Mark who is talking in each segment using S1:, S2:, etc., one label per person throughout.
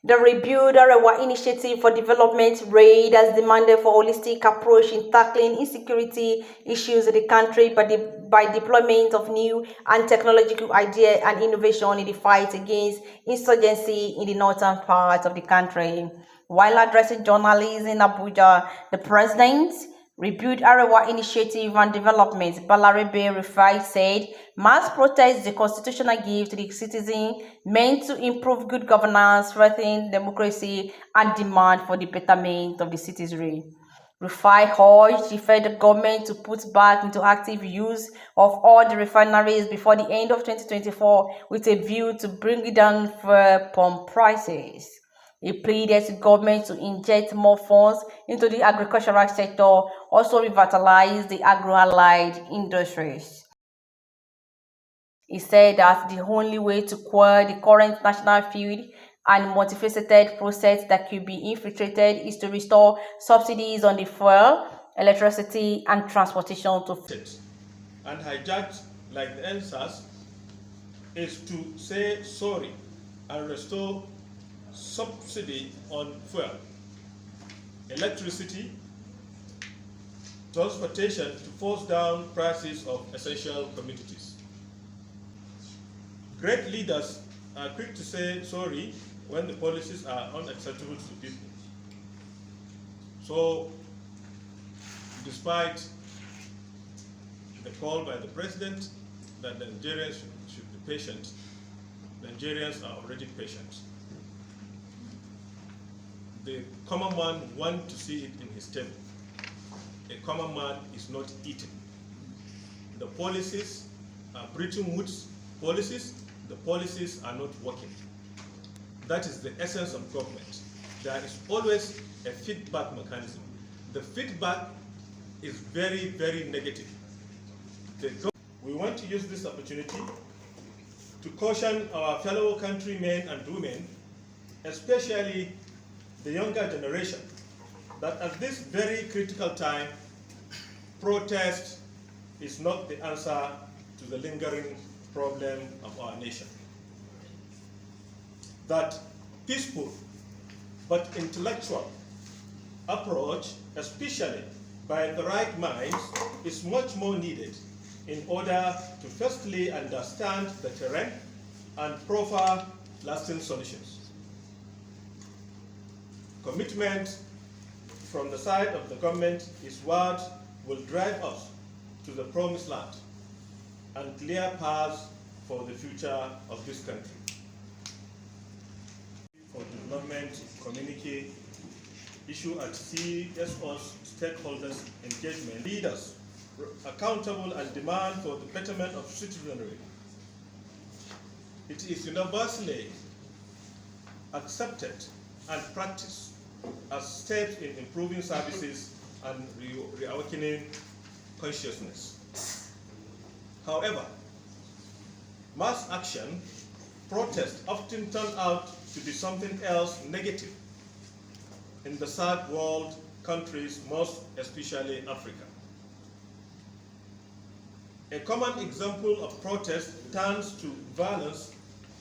S1: The Rebuild Arewa Initiative for Development RAID has demanded for holistic approach in tackling insecurity issues in the country by deployment of new and technological ideas and innovation in the fight against insurgency in the northern part of the country. While addressing journalists in Abuja, the president Rebuild Arewa Initiative and Development, Balaribe Rifai said, mass protest is a constitutional gift to the citizen meant to improve good governance, strengthen democracy, and demand for the betterment of the citizenry. Rufai urged the federal government to put back into active use of all the refineries before the end of 2024 with a view to bringing down fuel pump prices. He pleaded to government to inject more funds into the agricultural sector, also revitalize the agro-allied industries. He said that the only way to quell the current national feud and multifaceted process that could be infiltrated is to restore subsidies on the fuel, electricity, and transportation to
S2: and hijacked like the NSAS is to say sorry and restore subsidy on fuel, electricity, transportation to force down prices of essential commodities. Great leaders are quick to say sorry when the policies are unacceptable to people. So, despite the call by the president that the Nigerians should be patient, Nigerians are already patient. The common man wants to see it in his table. A common man is not eating. The policies are Bretton Woods policies. The policies are not working. That is the essence of government. There is always a feedback mechanism. The feedback is very, very negative. We want to use this opportunity to caution our fellow countrymen and women, especially the younger generation, that at this very critical time, protest is not the answer to the lingering problem of our nation. That peaceful but intellectual approach, especially by the right minds, is much more needed in order to firstly understand the terrain and proffer lasting solutions. Commitment from the side of the government is what will drive us to the promised land and clear paths for the future of this country. For development communique issue at CSO's stakeholders engagement, leaders accountable and demand for the betterment of citizenry. It is universally accepted and practiced as steps in improving services and reawakening consciousness. However, mass action, protest often turn out to be something else negative in the third world countries, most especially Africa. A common example of protest turns to violence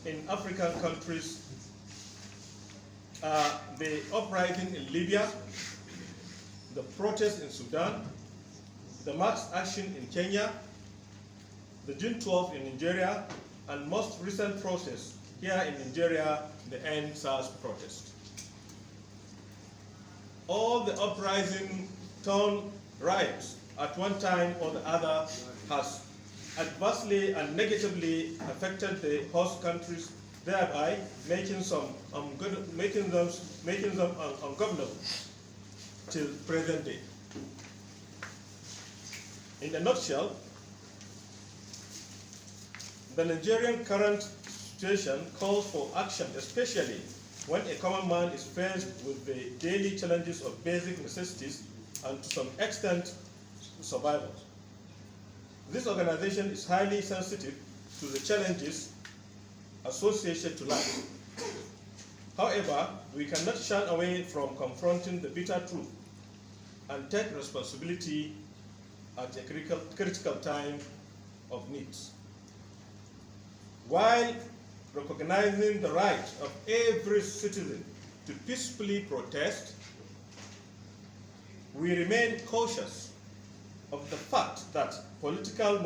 S2: in African countries are the uprising in Libya, the protest in Sudan, the mass action in Kenya, the June 12 in Nigeria, and most recent process here in Nigeria, the End SARS protest. All the uprising turned riots at one time or the other has adversely and negatively affected the host countries, thereby making them ungovernable till present day. In a nutshell, the Nigerian current situation calls for action, especially when a common man is faced with the daily challenges of basic necessities and to some extent survival. This organization is highly sensitive to the challenges associated to life. However, we cannot shun away from confronting the bitter truth and take responsibility at a critical time of needs. While recognizing the right of every citizen to peacefully protest, we remain cautious of the fact that political